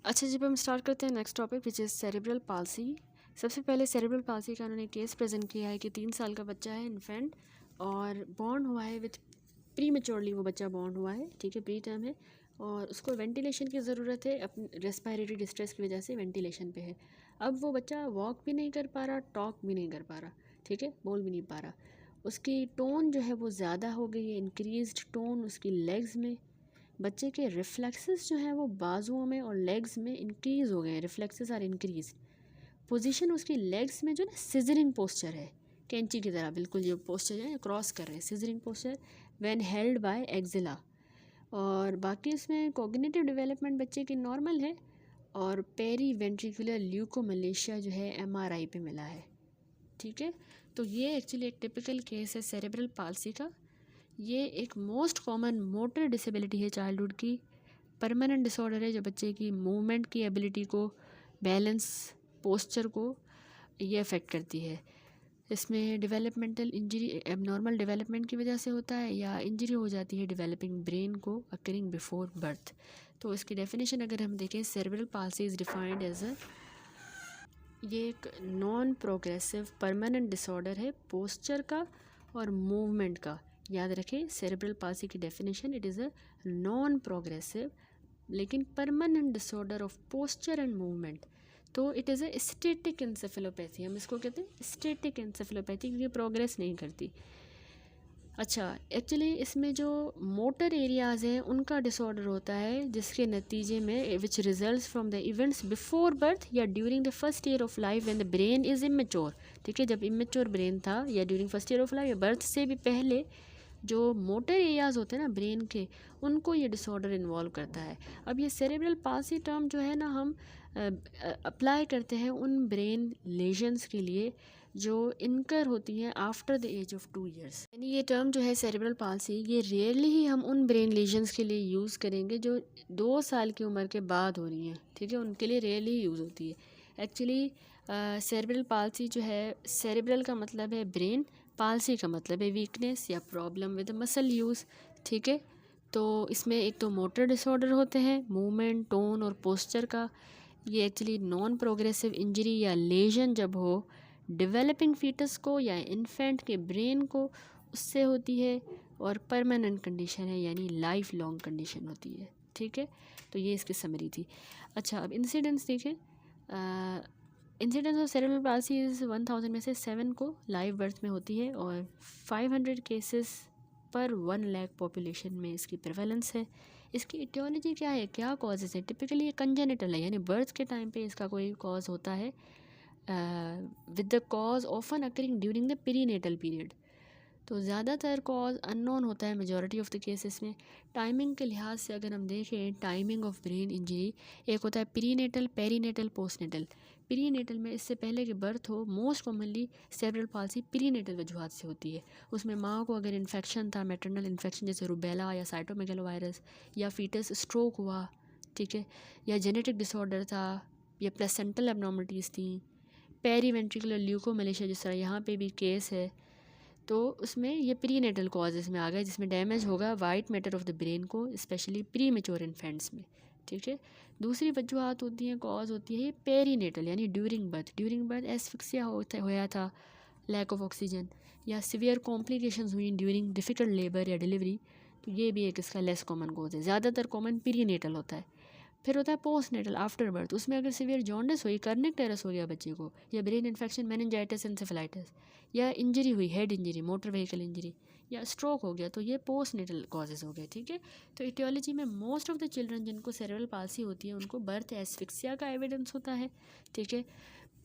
अच्छा, जब हम स्टार्ट करते हैं next topic which is cerebral palsy. सबसे पहले सेरेब्रल पाल्सी का उन्होंने केस प्रेजेंट किया है कि 3 साल का बच्चा है, इन्फेंट, और बॉर्न हुआ है विथ प्री मेच्योरली, वो बच्चा बॉर्न हुआ है, ठीक है, प्री टर्म है, और उसको वेंटिलेशन की ज़रूरत है, अपनी रेस्पिरेटरी डिस्ट्रेस की वजह से वेंटिलेशन पे है। अब वो बच्चा वॉक भी नहीं कर पा रहा, टॉक भी नहीं कर पा रहा, ठीक है, बोल भी नहीं पा रहा। उसकी टोन जो है वो ज़्यादा हो गई है, इंक्रीज्ड टोन उसकी लेग्स में। बच्चे के रिफ्लेक्सेस जो हैं वो बाजुओं में और लेग्स में इंक्रीज़ हो गए हैं, रिफ्लेक्सेस आर इंक्रीज। पोजीशन उसकी लेग्स में जो ना सिजरिंग पोस्चर है, कैंची की तरह बिल्कुल, ये पोस्चर है क्रॉस कर रहे हैं, scissoring posture when held by axilla. और बाकी उसमें कॉग्निटिव डेवलपमेंट बच्चे की नॉर्मल है, और पेरी वेंट्रिकुलर ल्यूकोमलेशिया जो है एमआरआई पे मिला है, ठीक है। तो ये एक्चुअली एक टिपिकल केस है सेरेब्रल पाल्सी का। ये एक मोस्ट कॉमन मोटर डिसेबिलिटी है चाइल्डहुड की, परमानेंट डिसऑर्डर है जो बच्चे की मूवमेंट की एबिलिटी को, बैलेंस, पोस्चर को ये अफेक्ट करती है। इसमें डेवलपमेंटल इंजरी, एबनॉर्मल डेवलपमेंट की वजह से होता है, या इंजरी हो जाती है डेवलपिंग ब्रेन को अकरिंग बिफोर बर्थ। तो इसकी डेफिनेशन अगर हम देखें, cerebral palsy is defined as a, ये एक नॉन प्रोग्रेसिव परमानेंट डिसऑर्डर है पोस्चर का और मूवमेंट का। याद रखें सेरेब्रल पाल्सी की definition, it is a non progressive लेकिन permanent disorder of posture and movement. तो it is a static encephalopathy, हम इसको कहते हैं स्टैटिक एंसेफेलोपैथी, क्योंकि प्रोग्रेस नहीं करती। अच्छा, एक्चुअली इसमें जो मोटर एरियाज़ हैं उनका डिसऑर्डर होता है, जिसके नतीजे में which results from the events before birth या during the first year of life when the brain is immature, ठीक है, जब इमेच्योर ब्रेन था, या during first year of life या बर्थ से भी पहले जो मोटर एरियाज़ होते हैं ना ब्रेन के, उनको ये डिसऑर्डर इन्वॉल्व करता है। अब ये सेरेब्रल पाल्सी टर्म जो है ना, हम अप्लाई करते हैं उन ब्रेन लेजन्स के लिए जो इनकर होती हैं after the age of 2 years। यानी ये टर्म जो है सेरेब्रल पाल्सी, ये रेयरली ही हम उन ब्रेन लेजन्स के लिए यूज़ करेंगे जो 2 साल की उम्र के बाद हो रही हैं, ठीक है, उनके लिए रेयरली यूज़ होती है। एक्चुअली सेरेब्रल पाल्सी जो है, सेरेब्रल का मतलब है ब्रेन, पाल्सी का मतलब है वीकनेस या प्रॉब्लम विद मसल यूज़, ठीक है। तो इसमें एक तो मोटर डिसऑर्डर होते हैं, मूवमेंट, टोन और पोस्चर का। ये एक्चुअली नॉन प्रोग्रेसिव इंजरी या लेजन जब हो डेवलपिंग फीटस को या इन्फेंट के ब्रेन को, उससे होती है, और परमानेंट कंडीशन है यानी लाइफ लॉन्ग कंडीशन होती है, ठीक है। तो ये इसकी समरी थी। अच्छा, अब इंसिडेंट्स देखें। Incidence of cerebral palsy is 1000 में से 7 को लाइव बर्थ में होती है, और 500 केसेस पर 1 लाख पॉपुलेशन में इसकी प्रेवलेंस है। इसकी इटियोलॉजी क्या है, क्या कॉजेज़ है? टिपिकली ये कंजेनिटल है, यानी बर्थ के टाइम पे इसका कोई कॉज होता है, with the cause often occurring during the perinatal period. तो ज़्यादातर कॉज अननोन होता है मेजॉरिटी ऑफ द केसेस में। टाइमिंग के लिहाज से अगर हम देखें, टाइमिंग ऑफ ब्रेन इंजरी, एक होता है प्रीनेटल, पेरीनेटल, पोस्टनेटल। प्रीनेटल में इससे पहले कि बर्थ हो, most commonly cerebral palsy prenatal वजूहत से होती है। उसमें माँ को अगर इन्फेक्शन था, मैटरनल इन्फेक्शन जैसे रूबेला या साइटोमेगालोवायरस, या फीटस स्ट्रोक हुआ, ठीक है, या जेनेटिक डिसऑर्डर था, या प्लेसेंटल एबनॉर्मलिटीज़ थी, पेरी वेंट्रिकुलर ल्यूकोमलेशिया जिस तरह यहाँ पे भी केस है, तो उसमें ये प्री नेटल कॉजेज़ में आ गए, जिसमें डैमेज होगा white matter of the brain को, स्पेशली प्री मेच्योर इन्फेंट्स में, ठीक है। दूसरी वजूहत होती हैं, कॉज होती है ये पेरी नेटल, यानी ड्यूरिंग बर्थ एस्फिक्सिया होया था, लैक ऑफ ऑक्सीजन, या सिवियर कॉम्प्लिकेशंस हुई ड्यूरिंग डिफ़िकल्ट लेबर या डिलीवरी, तो ये भी एक इसका लेस कॉमन कॉज है। ज़्यादातर कॉमन प्री नेटल होता है। फिर होता है पोस्ट नेटल, आफ्टर बर्थ। उसमें अगर सिवियर जॉन्डिस हुई, कर्निक टेरस हो गया बच्चे को, या ब्रेन इन्फेक्शन, मेनिंजाइटिस, एंसेफेलाइटिस, या इंजरी हुई, head injury, motor vehicle injury, या स्ट्रोक हो गया, तो ये पोस्ट नेटल कॉजेज़ हो गए, ठीक है। तो इटियोलॉजी में मोस्ट ऑफ द चिल्ड्रन जिनको सेरेब्रल पाल्सी होती है उनको बर्थ एस्फिक्सिया का एविडेंस होता है, ठीक है।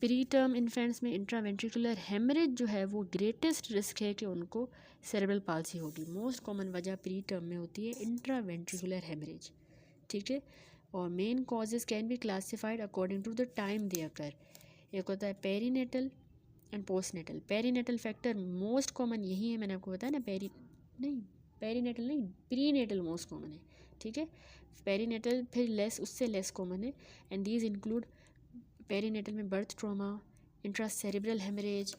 प्री टर्म इन्फेंट्स में इंट्रावेंट्रिकुलर हेमरेज जो है वो ग्रेटेस्ट रिस्क है कि उनको सेरेब्रल पाल्सी होगी। मोस्ट कॉमन वजह प्री टर्म में होती है इंट्रावेंट्रिकुलर हेमरेज, ठीक है। और main causes can be classified according to the time they occur. एक होता है perinatal and postnatal. Perinatal factor most common यही है, मैंने आपको बताया ना, पेरीनेटल नहीं, प्रीनेटल मोस्ट कॉमन है, ठीक है। पेरीनेटल फिर लेस, उससे लेस कॉमन है, एंड दीज इंक्लूड पेरीनेटल में birth trauma, intracerebral haemorrhage,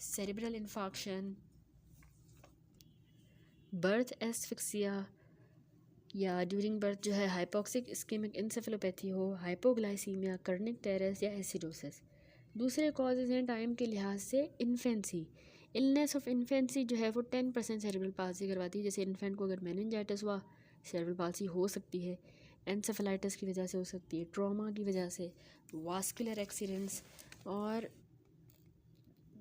cerebral infarction, birth asphyxia, या ड्यूरिंग बर्थ जो है हाइपोक्सिक इस्केमिक इंसेफेलोपैथी हो, हाइपोग्लाइसीमिया, कर्निक टेरस या एसिडोसिस। दूसरे कॉजेज़ हैं टाइम के लिहाज से इन्फेंसी, इलनेस ऑफ इन्फेंसी जो है वो 10% सेरेब्रल पाल्सी करवाती है। जैसे इन्फेंट को अगर मेनिंजाइटिस हुआ सेरेब्रल पाल्सी हो सकती है, एंसेफेलाइटिस की वजह से हो सकती है, ट्रॉमा की वजह से, वास्कुलर एक्सीडेंट्स, और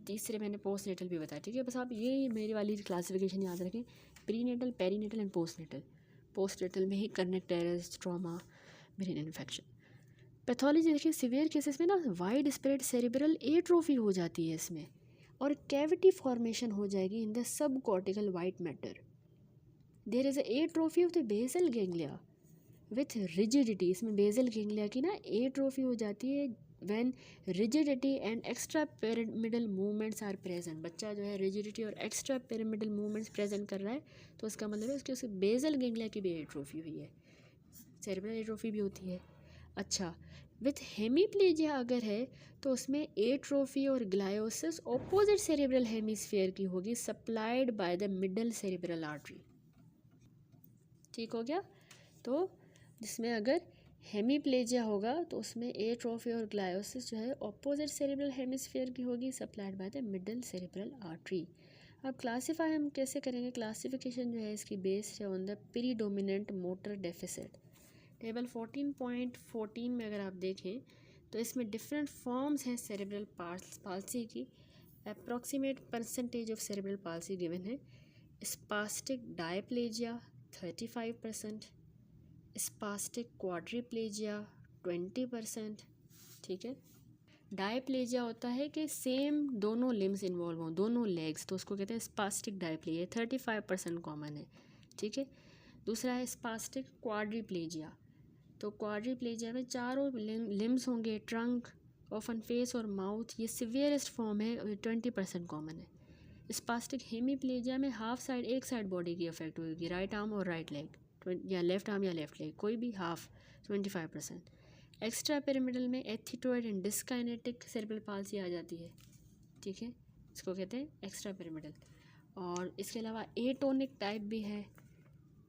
तीसरे मैंने पोस्ट नेटल भी बताया। ठीक है, बस आप ये मेरी वाली क्लासिफिकेशन याद रखें, pre natal, peri natal and post natal. Post natal में ही kernicterus, trauma, brain infection. Pathology देखिए, सीवियर केसेस में ना वाइड स्प्रेड सेरिब्रल एट्रोफी हो जाती है इसमें, और कैविटी फॉर्मेशन हो जाएगी in the subcortical white matter. There is atrophy of the basal ganglia with rigidity. इसमें बेसल गैंग्लिया की ना एट्रोफी हो जाती है when rigidity and extrapyramidal movements are present. बच्चा जो है रिजिडिटी और एक्स्ट्रा पिरामिडल मूवमेंट्स प्रेजेंट कर रहा है तो उसका मतलब है उसके बेसल गैंग्लिया की भी एट्रोफी हुई है, सेरेब्रल एट्रोफी भी होती है। अच्छा, विथ हेमीप्लेजिया अगर है तो उसमें एट्रोफी और ग्लायोसिस ऑपोजिट सेरेब्रल हेमीस्फीयर की होगी, supplied by the middle cerebral artery. ठीक हो गया। तो जिसमें अगर हेमीप्लेजिया होगा तो उसमें एट्रोफी और ग्लायोसिस जो है ऑपोजिट सेरेब्रल हेमिस्फीयर की होगी, supplied by the middle cerebral artery. अब क्लासीफाई हम कैसे करेंगे? क्लासिफिकेशन जो है इसकी बेस्ड है on the predominant motor deficit. Table 14.14 में अगर आप देखें तो इसमें डिफरेंट फॉर्म्स हैं सेरेब्रल पाल्सी की। Approximate percentage of cerebral palsy given है। Spastic diplegia 35%, spastic quadriplegia 20%। ठीक है, डायप्लेजिया होता है कि सेम दोनों लिम्स इन्वॉल्व हों, दोनों लेग्स, तो उसको कहते हैं स्पास्टिक डायप्लेजिया, 35% कॉमन है। ठीक है, दूसरा है स्पास्टिक क्वाड्रिप्लेजिया। तो क्वाड्रिप्लेजिया में चारों लिम्स होंगे, ट्रंक, ऑफन फेस और माउथ, ये सिवियरेस्ट फॉर्म है और 20% कॉमन है। स्पास्टिक हेमीप्लेजिया में हाफ साइड, एक साइड बॉडी की अफेक्ट होगी, राइट आर्म और राइट लेग, या लेफ्ट आर्म या लेफ्ट लेग, कोई भी हाफ, 25%। एक्स्ट्रा पिरामिडल में एथिटोइड एंड डिस्काइनेटिक सेरेब्रल पाल्सी आ जाती है। ठीक है, इसको कहते हैं एक्स्ट्रा पिरामिडल। और इसके अलावा एटोनिक टाइप भी है,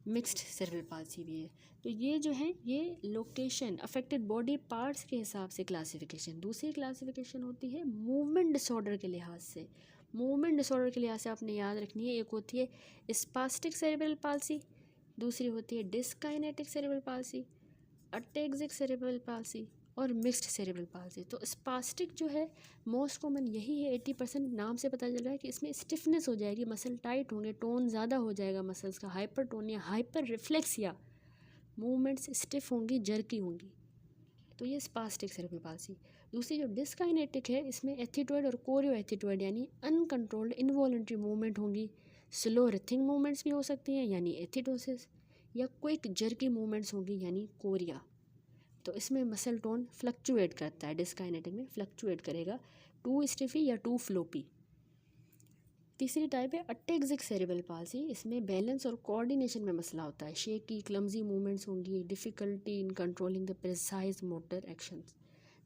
मिक्स्ड सेरेब्रल पाल्सी भी है। तो ये जो है ये लोकेशन अफेक्टेड बॉडी पार्ट्स के हिसाब से क्लासिफिकेशन। दूसरी क्लासिफिकेशन होती है मूवमेंट डिसऑर्डर के लिहाज से। मूवमेंट डिसऑर्डर के लिहाज से आपने याद रखनी है, एक होती है स्पास्टिक सेरेब्रल पाल्सी, दूसरी होती है dyskinetic cerebral palsy, ataxic cerebral palsy और मिक्स्ड सेरेब्रल पाल्सी। तो स्पास्टिक जो है मोस्ट कॉमन यही है, 80%। नाम से पता चल रहा है कि इसमें स्टिफनेस हो जाएगी, मसल टाइट होंगे, टोन ज़्यादा हो जाएगा मसल्स का, hypertonia, hyper reflexia, movements stiff होंगी, जर्की होंगी। तो ये स्पास्टिक सेरेब्रल पाल्सी। दूसरी जो डिस्काइनेटिक है, इसमें एथिटोइड और कोरियो एथिटोइड यानी अनकंट्रोल्ड इनवॉलंटरी मूवमेंट होंगी, स्लो रिथिंग मूवमेंट्स भी हो सकती हैं यानी एथिटोसिस, या क्विक जर्की मूवमेंट्स होंगी यानी कोरिया। तो इसमें मसल टोन फ्लक्चुएट करता है, डिस्काइनेटिक में फ्लक्चुएट करेगा, टू स्टिफी या टू फ्लोपी। तीसरी टाइप है अटैक्सिक सेरेब्रल पाल्सी। इसमें बैलेंस और कोऑर्डिनेशन में मसला होता है, शेकी क्लमजी मूवमेंट्स होंगी, difficulty in controlling the precise motor actions.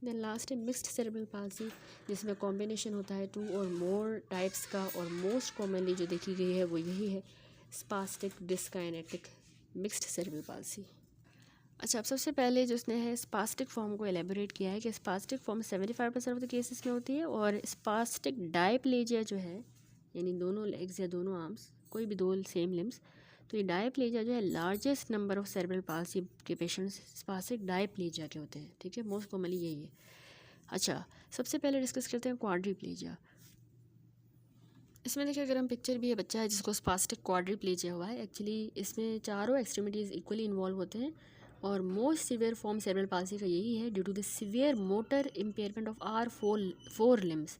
Then last है मिक्स्ड सेरेब्रल पाल्सी, जिसमें कॉम्बिनेशन होता है टू और मोर टाइप्स का, और मोस्ट कॉमनली जो देखी गई है वो यही है, स्पास्टिक डिस्काइनेटिक मिक्स्ड सेरेब्रल पाल्सी। अच्छा, अब सबसे पहले जो उसने है स्पास्टिक फॉर्म को एलेबोरेट किया है कि spastic form 75% of the cases में होती है, और स्पास्टिक डायप्लेजिया जो है यानी दोनों लेग्स या दोनों आर्म्स, कोई भी दो सेम लिम्स, तो ये डायप्लेजिया जो है largest number of cerebral palsy के पेशेंट्स स्पास्टिक डायप्लेजिया के होते हैं। ठीक है, मोस्ट कॉमनली यही है। अच्छा, सबसे पहले डिस्कस करते हैं क्वाड्रिप्लेजिया। इसमें देखिए, अगर हम पिक्चर भी है, बच्चा है जिसको स्पास्टिक क्वाड्रिप्लेजिया हुआ है। एक्चुअली इसमें चारों एक्सट्रीमिटीज़ इक्वली इन्वॉल्व होते हैं, और most severe form cerebral palsy का यही है, due to the severe motor impairment of all four limbs.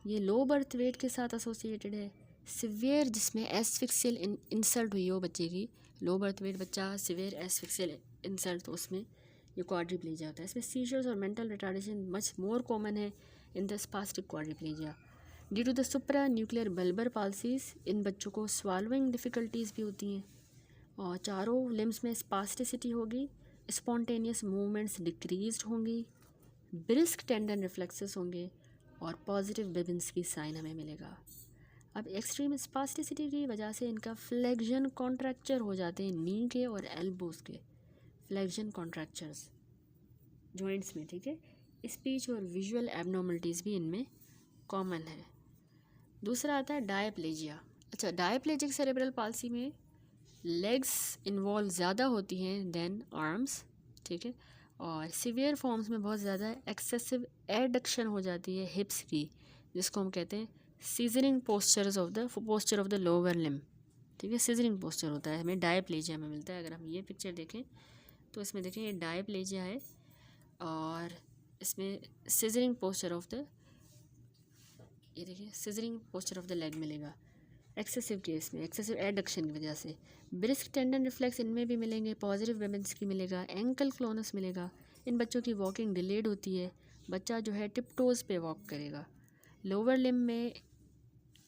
ये लो बर्थ वेट के साथ एसोसिएटेड है, सिवियर जिसमें एस्फिक्सियल इंसल्ट हुई हो बच्चे की, लो बर्थ वेट बच्चा, सिवियर एस्फिक्सियल इंसल्ट, तो उसमें ये क्वाड्रिप्लेजिया होता है। इसमें सीजर्स और mental retardation much more common है in the spastic quadriplegia. Due to the supra nuclear bulbar palsies, इन बच्चों को स्वालोइंग डिफ़िकल्टीज़ भी होती हैं, और चारों लिम्स में स्पास्टिसिटी होगी, स्पॉन्टेनियस मूवमेंट्स डिक्रीज्ड होंगी, ब्रिस्क टेंडन रिफ्लेक्सेस होंगे, और पॉजिटिव बेबिन्स की साइन हमें मिलेगा। अब एक्सट्रीम स्पास्टिसिटी की वजह से इनका फ्लेक्शन कॉन्ट्रैक्चर हो जाते हैं नी के और एल्बोज के, फ्लेक्शन कॉन्ट्रैक्चर्स जॉइंट्स में, ठीक है। स्पीच और विजुअल एबनॉर्मलिटीज़ भी इनमें कॉमन है। दूसरा आता है डायप्लेजिया। अच्छा, डायप्लेजिक सेरेब्रल पाल्सी में लेग्स इन्वॉल्व ज़्यादा होती हैं देन आर्म्स, ठीक है, और सीवियर फॉर्म्स में बहुत ज़्यादा एक्सेसिव एडक्शन हो जाती है हिप्स की, जिसको हम कहते हैं scissoring posture of the lower limb, ठीक है। सीजरिंग पोस्चर होता है हमें डायप्लेजिया में मिलता है। अगर हम ये पिक्चर देखें तो इसमें देखें ये डायप्लेजिया है और इसमें सीजरिंग पोस्चर ऑफ द, ये देखिए scissoring posture of the leg मिलेगा एक्सेसिव केस में, एक्सेसिव एडक्शन की वजह से। ब्रिस्क टेंडन रिफ्लेक्स इनमें भी मिलेंगे, पॉजिटिव वेमेंस की मिलेगा, एंकल क्लोनस मिलेगा। इन बच्चों की वॉकिंग डिलेड होती है, बच्चा जो है टिप टोज़ पे वॉक करेगा। लोअर लिम्ब में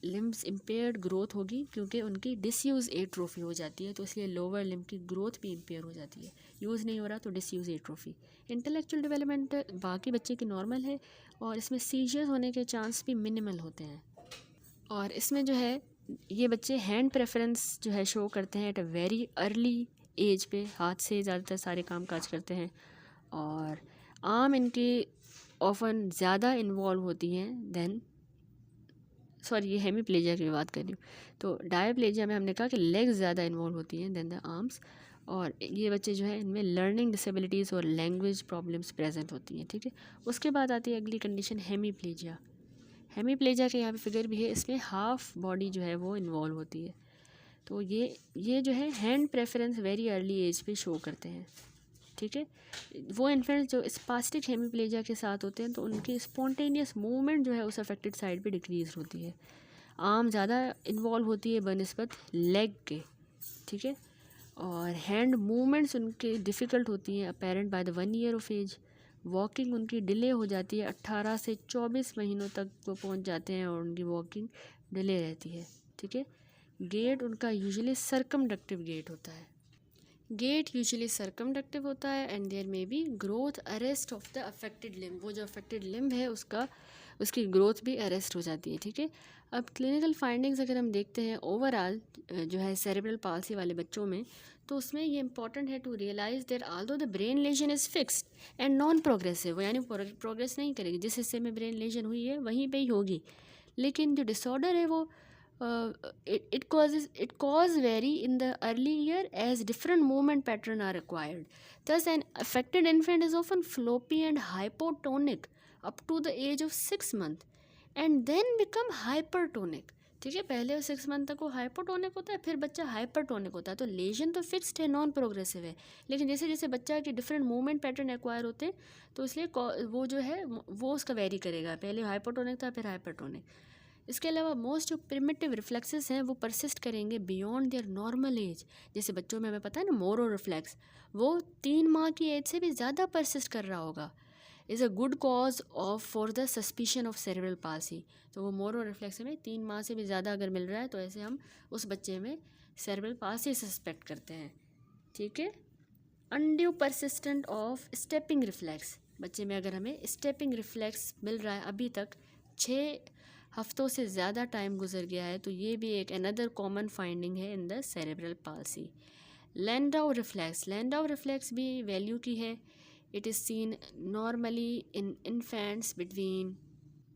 लिम्ब्स इम्पेयर्ड ग्रोथ होगी क्योंकि उनकी डिसयूज़ एट्रोफी हो जाती है, तो इसलिए लोअर लिम्ब की ग्रोथ भी इम्पेयर हो जाती है। यूज़ नहीं हो रहा तो डिसयूज़ एट्रोफी। इंटेलेक्चुअल डेवलपमेंट बाकी बच्चे की नॉर्मल है और इसमें सीजर्स होने के चांस भी मिनिमल होते हैं। और इसमें जो है ये बच्चे हैंड प्रेफरेंस जो है शो करते हैं at a very early age पे, हाथ से ज़्यादातर सारे काम काज करते हैं, और आर्म इनकी ऑफन ज़्यादा इन्वॉल्व होती हैं देन, सॉरी ये हेमीप्लेजिया की बात कर रही हूँ। तो डायप्लेजिया में हमने कहा कि लेग्स ज़्यादा इन्वॉल्व होती हैं देन द आर्म्स, और ये बच्चे जो है इनमें लर्निंग डिसेबिलिटीज़ और लैंग्वेज प्रॉब्लम्स प्रेजेंट होती हैं, ठीक है। उसके बाद आती है अगली कंडीशन हेमीप्लेजिया। हेमीप्लेजिया के यहाँ पे फिगर भी है, इसमें हाफ बॉडी जो है वो इन्वॉल्व होती है। तो ये जो है hand preference very early age पे शो करते हैं, ठीक है। वो इन्फेंट्स जो स्पास्टिक हेमीप्लेजिया के साथ होते हैं तो उनकी स्पॉन्टेनियस मूवमेंट जो है उस अफेक्टेड साइड पे डिक्रीज होती है, आर्म ज़्यादा इन्वॉल्व होती है बनिस्बत लेग के, ठीक है, और हैंड मूवमेंट्स उनके डिफ़िकल्ट होती हैं apparent by the 1 year of age. Walking उनकी डिले हो जाती है, 18 से 24 महीनों तक वो पहुंच जाते हैं और उनकी वॉकिंग डिले रहती है, ठीक है। गेट उनका यूजुअली सर्कमडक्टिव गेट होता है, गेट यूजुअली सर्कमडक्टिव होता है and there may be growth arrest of the affected limb, वो जो अफेक्टेड लिम्ब है उसकी ग्रोथ भी अरेस्ट हो जाती है, ठीक है। अब क्लिनिकल फाइंडिंग्स अगर हम देखते हैं ओवरऑल जो है सेरेब्रल पाल्सी वाले बच्चों में, तो उसमें ये इंपॉर्टेंट है to realise that although the brain lesion is fixed and non progressive, यानी प्रोग्रेस नहीं करेगी, जिस हिस्से में ब्रेन लेजन हुई है वहीं पे ही होगी, लेकिन जो डिसऑर्डर है वो it cause vary in the early year as different movement pattern are required. Thus, an affected infant is often floppy and hypotonic up to the age of 6 months and then become hypertonic. ठीक है, पहले 6 month तक वो hypotonic होता है, फिर बच्चा hypertonic होता है। तो लेजन तो फिक्स्ड है, नॉन प्रोग्रेसिव है, लेकिन जैसे जैसे बच्चा के डिफरेंट मूवमेंट पैटर्न एक्वायर होते हैं तो इसलिए वो जो है वो उसका वेरी करेगा, पहले हाइपोटोनिक था फिर हाइपरटोनिक। इसके अलावा मोस्ट जो प्रिमिटिव रिफ्लेक्सेस हैं वो परसिस्ट करेंगे बियॉन्ड देयर नॉर्मल एज। जैसे बच्चों में हमें पता है ना मोरो रिफ्लेक्स, वो 3 माह की एज से भी ज़्यादा परसिस्ट कर रहा होगा, is a good cause of for the suspicion of cerebral palsy. तो वो मोरो रिफ्लेक्स में 3 माह से भी ज़्यादा अगर मिल रहा है तो ऐसे हम उस बच्चे में सेरेब्रल पाल्सी सस्पेक्ट करते हैं, ठीक है। Undue persistent of stepping reflex, बच्चे में अगर हमें स्टेपिंग रिफ्लेक्स मिल रहा है अभी तक 6 हफ्तों से ज़्यादा टाइम गुजर गया है, तो ये भी एक अनदर कॉमन फाइंडिंग है in the cerebral palsy. Landau reflex भी वैल्यू की है, it is seen normally in infants between,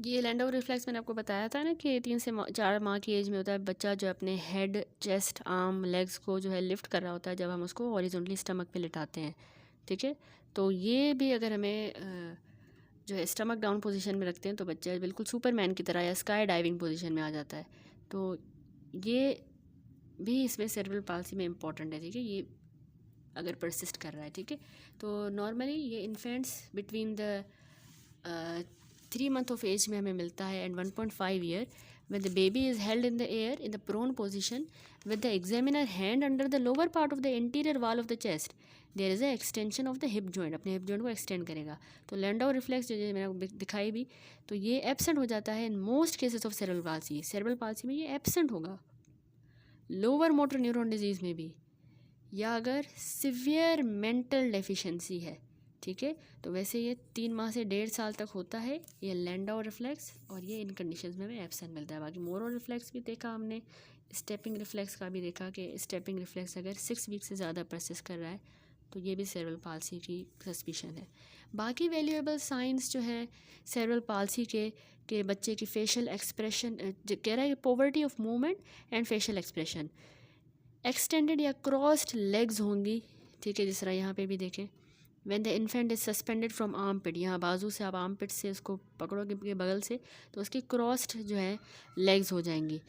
ये लैंडाउ रिफ्लेक्स मैंने आपको बताया था ना कि 3 से 4 माह की एज में होता है। बच्चा जो अपने हेड, चेस्ट, आर्म, लेग्स को जो है लिफ्ट कर रहा होता है जब हम उसको हॉरिजॉन्टली स्टमक पे लिटाते हैं, ठीक है। तो ये भी अगर हमें जो है स्टमक डाउन पोजीशन में रखते हैं तो बच्चा बिल्कुल सुपरमैन की तरह या स्काई डाइविंग पोजीशन में आ जाता है। तो ये भी इसमें सेरेब्रल पाल्सी में इम्पॉर्टेंट है, ठीक है, ये अगर परसिस्ट कर रहा है, ठीक है। तो नॉर्मली ये infants between the 3 month of age में हमें मिलता है and 1.5 year when the baby is held in the air in the prone position with the examiner hand under the lower part of the anterior wall of the chest, there is a extension of the hip joint, अपने hip joint को extend करेगा। तो लैंडाउ reflex जो मैंने आपको दिखाई भी, तो ये एब्सेंट हो जाता है in most cases of cerebral palsy. Cerebral palsy में ये एब्सेंट होगा, लोअर मोटर न्यूरॉन डिजीज़ में भी, या अगर सिवियर मेंटल डेफिशिएंसी है, ठीक है। तो वैसे ये 3 माह से 1.5 साल तक होता है ये लैंडौ रिफ्लेक्स, और ये इन कंडीशंस में हमें एब्सेंट मिलता है। बाकी मोरो रिफ्लेक्स भी देखा हमने, स्टेपिंग रिफ्लेक्स का भी देखा कि स्टेपिंग रिफ्लेक्स अगर 6 वीक से ज़्यादा परसिस्ट कर रहा है तो ये भी सेरेब्रल पाल्सी की सस्पिशन है। बाकी वैल्यूएबल साइंस जो है सेरेब्रल पाल्सी के बच्चे की फेशियल एक्सप्रेशन कह रहा है poverty of movement and facial expression, extended या क्रॉस्ड लेग्स होंगी, ठीक है, जिस तरह यहाँ पे भी देखें। When the infant is suspended from armpit, यहाँ बाजू से आप आर्म पिट से उसको पकड़ोगे के बगल से तो उसकी क्रॉस्ड जो है लेग्स हो जाएंगी।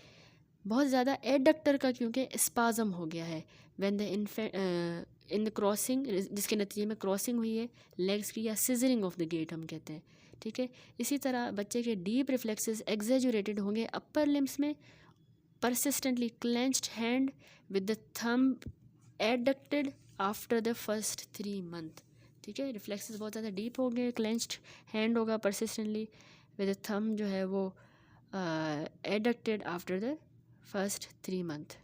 बहुत ज़्यादा एडक्टर का क्योंकि स्पाजम हो गया है when the infant in the crossing, जिसके नतीजे में क्रॉसिंग हुई है लेग्स की, या सिजरिंग ऑफ द गेट हम कहते हैं, ठीक है। इसी तरह बच्चे के डीप रिफ्लेक्सेस एग्जेजुरेटेड होंगे अपर लिम्स में, persistently clenched hand with the thumb adducted after the first 3 month, ठीक है। रिफ्लेक्सेस बहुत ज़्यादा डीप हो गए, क्लेंच्ड हैंड होगा persistently with the thumb जो है वो adducted after the first 3 month।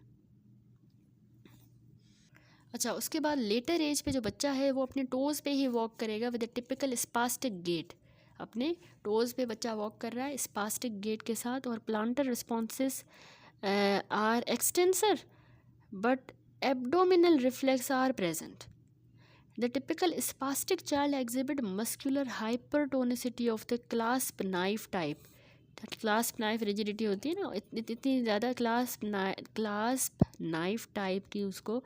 अच्छा, उसके बाद लेटर एज पे जो बच्चा है वो अपने टोज़ पे ही वॉक करेगा with the typical spastic gait, अपने टोज़ पे बच्चा वॉक कर रहा है स्पास्टिक गेट के साथ, और planter responses are extensor but abdominal reflex are present. The typical spastic child exhibit muscular hypertonicity of the clasp knife type. Clasp knife rigidity होती है ना, इतनी ज़्यादा क्लास्प नाइफ टाइप की उसको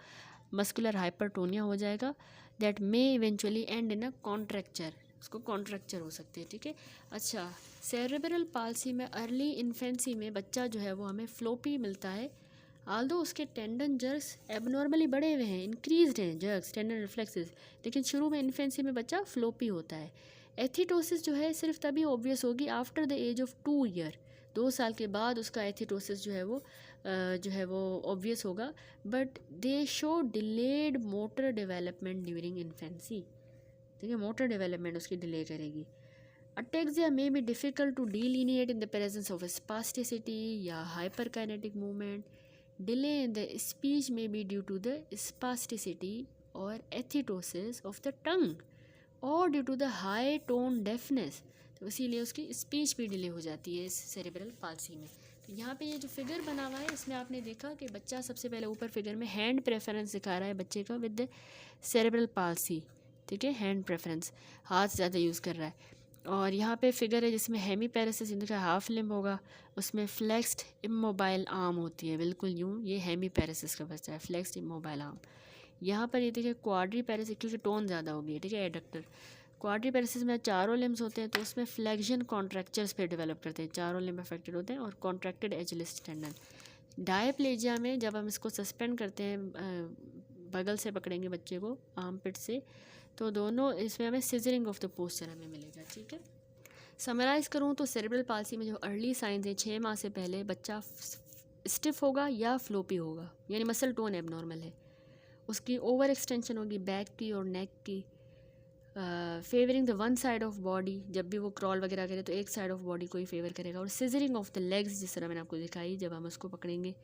मस्कुलर हाइपरटोनिया हो जाएगा, that may eventually and in a contracture, उसको कॉन्ट्रैक्चर हो सकते हैं, ठीक है। अच्छा, सेरेब्रल पाल्सी में अर्ली इन्फेंसी में बच्चा जो है वो हमें फ्लोपी मिलता है, आल्दो उसके टेंडन जर्क्स एबनॉर्मली बढ़े हुए हैं, इंक्रीज्ड हैं जर्क्स टेंडन रिफ्लेक्सेस, लेकिन शुरू में इन्फेंसी में बच्चा फ्लोपी होता है। एथिटोसिस जो है सिर्फ तभी ऑब्वियस होगी after the age of 2 year, 2 साल के बाद उसका एथिटोसिस जो है वो ऑब्वियस होगा, but they show delayed motor development during infancy, ठीक है, मोटर डेवलपमेंट उसकी डिले करेगी। Ataxia may be difficult to delineate in the presence of spasticity या hyperkinetic movement, delay in the speech may be due to the spasticity और athetosis of the tongue और due to the high tone deafness, तो इसीलिए उसकी speech भी delay हो जाती है इस सेरेब्रल पाल्सी में। तो यहाँ पे ये जो फिगर बना हुआ है इसमें आपने देखा कि बच्चा सबसे पहले ऊपर फिगर में हैंड प्रेफरेंस दिखा रहा है बच्चे का विद द सेरेब्रल पाल्सी, ठीक है, हैंड प्रेफरेंस, हाथ ज़्यादा यूज़ कर रहा है। और यहाँ पे फिगर है जिसमें हेमी पैरासिस इनका हाफ लिम्ब होगा, उसमें फ्लेक्स्ड इमोबाइल आर्म होती है, बिल्कुल यूँ, ये हेमी पैरासिस का बच्चा है, फ्लेक्स्ड इमोबाइल आर्म। यहाँ पर ये देखिए क्वाड्री पैरासिस, क्योंकि टोन ज़्यादा होगी, ठीक है, एडक्टर। क्वाड्री पैरासिस में चारों लिम्स होते हैं तो उसमें फ्लेक्शन कॉन्ट्रैक्चर्स पे डेवलप करते हैं, चारों लिम्ब अफेक्टेड होते हैं, और कॉन्ट्रैक्टेड एजिलिस टेंडन। डायप्लेजिया में जब हम इसको सस्पेंड करते हैं, बगल से पकड़ेंगे बच्चे को आर्म पिट से, तो दोनों इसमें हमें सिजरिंग ऑफ द पोस्चर हमें मिलेगा, ठीक है। समराइज़ करूँ तो सेरेब्रल पाल्सी में जो अर्ली साइंस हैं 6 माह से पहले बच्चा स्टिफ होगा या फ्लोपी होगा, यानी मसल टोन एबनॉर्मल है, उसकी ओवर एक्सटेंशन होगी बैक की और नेक की, favouring the one side of body, जब भी वो क्रॉल वगैरह करे तो एक साइड ऑफ बॉडी को ही फेवर करेगा, और सिजरिंग ऑफ द लेग्स जिस तरह मैंने आपको दिखाई जब हम उसको पकड़ेंगे,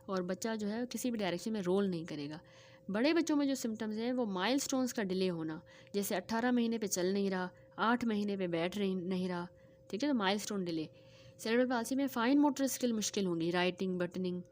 और बच्चा जो है किसी भी डायरेक्शन में रोल नहीं करेगा। बड़े बच्चों में जो सिम्टम्स हैं वो माइलस्टोन्स का डिले होना, जैसे 18 महीने पे चल नहीं रहा, 8 महीने पे बैठ नहीं रहा, ठीक है, तो माइलस्टोन डिले। सेरेब्रल पाल्सी में फाइन मोटर स्किल मुश्किल होंगी, राइटिंग, बटनिंग,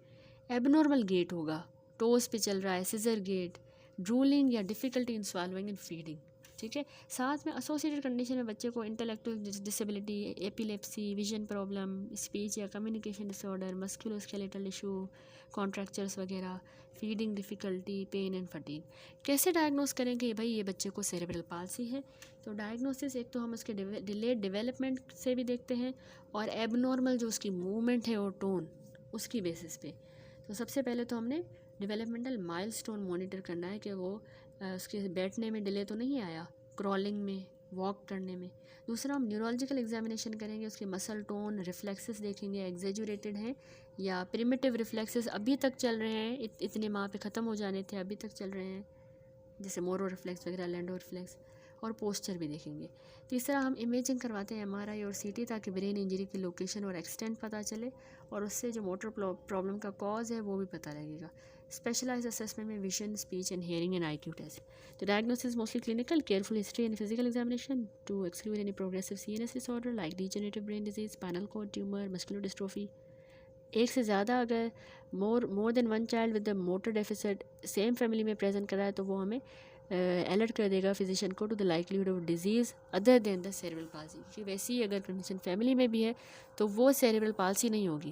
एबनॉर्मल गेट होगा, टोस पे चल रहा है, सिजर गेट, ड्रूलिंग या difficulty in swallowing and feeding, ठीक है। साथ में एसोसिएटेड कंडीशन में बच्चे को intellectual disability, epilepsy, vision problem, speech या communication disorder, musculoskeletal issue, contractures वगैरह, feeding difficulty, pain and fatigue. कैसे डायग्नोस करें कि भाई ये बच्चे को सेरेब्रल पाल्सी है? तो डायग्नोसिस एक तो हम उसके डिलेड डेवलपमेंट से भी देखते हैं, और एबनॉर्मल जो उसकी मूवमेंट है और टोन, उसकी बेसिस पे। तो सबसे पहले तो हमने डेवलपमेंटल माइलस्टोन मॉनिटर करना है कि वो उसके बैठने में डिले तो नहीं आया, क्रॉलिंग में, वॉक करने में। दूसरा, हम न्यूरोलॉजिकल एग्जामिनेशन करेंगे, उसके मसल टोन, रिफ्लेक्सेस देखेंगे, एग्जेजुरेटेड हैं या प्रिमिटिव रिफ्लेक्सेस अभी तक चल रहे हैं, इतने माह पे ख़त्म हो जाने थे, अभी तक चल रहे हैं, जैसे मोरो रिफ्लेक्स वगैरह, लैंडो रिफ्लेक्स, और पोस्चर भी देखेंगे। तीसरा, हम इमेजिंग करवाते हैं MRI और CT, ताकि ब्रेन इंजरी की लोकेशन और एक्सटेंट पता चले, और उससे जो मोटर प्रॉब्लम का कॉज है वो भी पता लगेगा। स्पेशलाइज असेसमेंट में vision, speech and hearing and IQ test. The diagnosis is mostly clinical, careful history and physical examination to exclude any progressive CNS disorder like degenerative brain disease, spinal cord tumor, muscular dystrophy. एक से ज़्यादा अगर more than one child with the motor deficit same family में present कर रहा है तो वो हमें अलर्ट कर देगा फिजिशियन को to the likelihood of disease other than the cerebral palsy. क्योंकि वैसे ही अगर कंडीशन फैमिली में भी है तो वो सेरेब्रल पाल्सी नहीं होगी,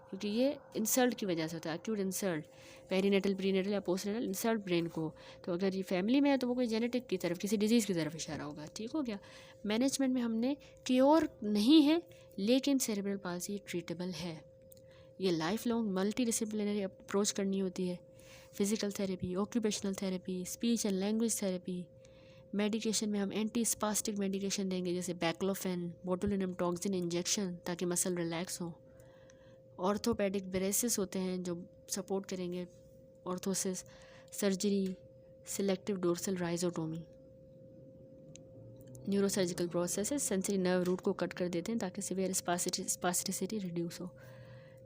क्योंकि ये इंसल्ट की वजह से होता है, एक्यूट इंसल्ट, पेरीनेटल, प्रीनेटल या पोस्टनेटल इंसल्ट ब्रेन को. तो अगर ये फैमिली में है तो वो कोई जेनेटिक की तरफ, किसी डिजीज़ की तरफ इशारा होगा. ठीक हो गया. मैनेजमेंट में हमने क्योर नहीं है लेकिन सेरेब्रल पाल्सी ट्रीटेबल है. ये life long multi disciplinary approach करनी होती है. Physical therapy, occupational therapy, speech and language therapy. Medication में हम एंटी स्पास्टिक मेडिकेशन देंगे जैसे बैक्लोफेन, बोटुलिनम टॉक्सिन इंजेक्शन ताकि मसल रिलैक्स हो. ऑर्थोपेडिक ब्रेसेस होते हैं जो सपोर्ट करेंगे orthosis. Surgery, selective dorsal rhizotomy. Neurosurgical processes sensory nerve root को कट कर देते हैं ताकि सिवियर स्पास्टिसिटी रिड्यूस हो.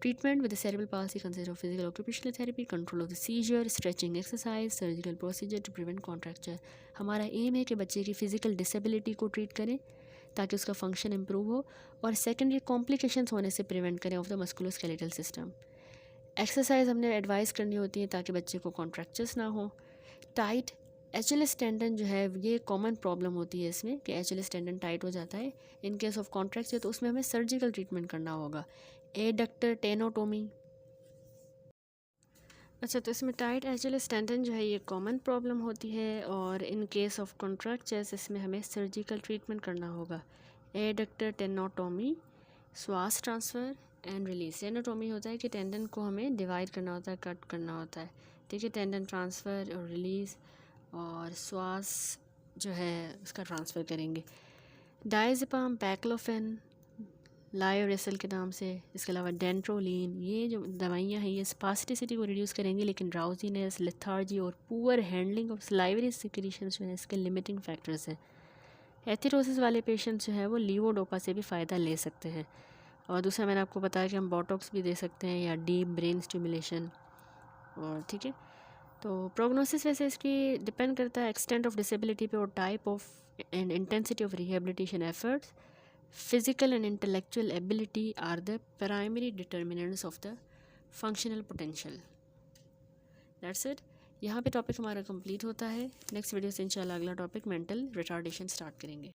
Treatment with the cerebral palsy consists of physical occupational therapy, control of the seizure, stretching exercise, surgical procedure to prevent contracture. हमारा M है कि बच्चे की फ़िज़िकल डिसेबिलिटी को ट्रीट करें ताकि उसका फंक्शन इम्प्रूव हो और सेकेंडरी कॉम्प्लिकेशंस होने से प्रिवेंट करें of the musculoskeletal system. Exercise हमने एडवाइस करनी होती है ताकि बच्चे को कॉन्ट्रैक्चर्स ना हो. टाइट एचएलएस टेंडन जो है ये कॉमन प्रॉब्लम होती है इसमें कि एचएलएस टेंडन टाइट हो जाता है. इन केस ऑफ कॉन्ट्रैक्चर तो उसमें हमें सर्जिकल ट्रीटमेंट करना होगा. एडक्टर टेनोटोमी. अच्छा, तो इसमें टाइट एचएलएस टेंडन जो है ये कॉमन प्रॉब्लम होती है और इन केस ऑफ कॉन्ट्रैक्चर्स इसमें हमें सर्जिकल ट्रीटमेंट करना होगा. एडक्टर टेनोटोमी, श्वास ट्रांसफ़र एंड रिलीज. टेनोटोमी होता है कि टेंडन को हमें डिवाइड करना होता है, कट करना होता है. ठीक है, टेंडन ट्रांसफ़र और रिलीज़ और श्वास जो है उसका ट्रांसफ़र करेंगे. डायज़ेपाम, बैक्लोफेन, लायोरेसल के नाम से. इसके अलावा डेंट्रोलिन. ये जो दवाइयाँ हैं ये स्पास्टिसिटी को रिड्यूस करेंगी लेकिन ड्राउजीनेस, लेथार्जी और poor handling of salivary secretions जो है इसके लिमिटिंग फैक्टर्स हैं. एथिरोसिस वाले पेशेंट्स जो है वो लीवोडोपा से भी फ़ायदा ले सकते हैं. और दूसरा मैंने आपको बताया कि हम बोटॉक्स भी दे सकते हैं या डीप ब्रेन स्टिमुलेशन. और ठीक है, तो प्रोग्नोसिस वैसे इसकी डिपेंड करता है एक्सटेंट ऑफ डिसेबिलिटी पे और type of and intensity of rehabilitation efforts. Physical and intellectual ability are the primary determinants of the functional potential. That's it. यहाँ पे टॉपिक हमारा कंप्लीट होता है. नेक्स्ट वीडियो से इंशाल्लाह अगला टॉपिक मेंटल रिटार्डेशन स्टार्ट करेंगे.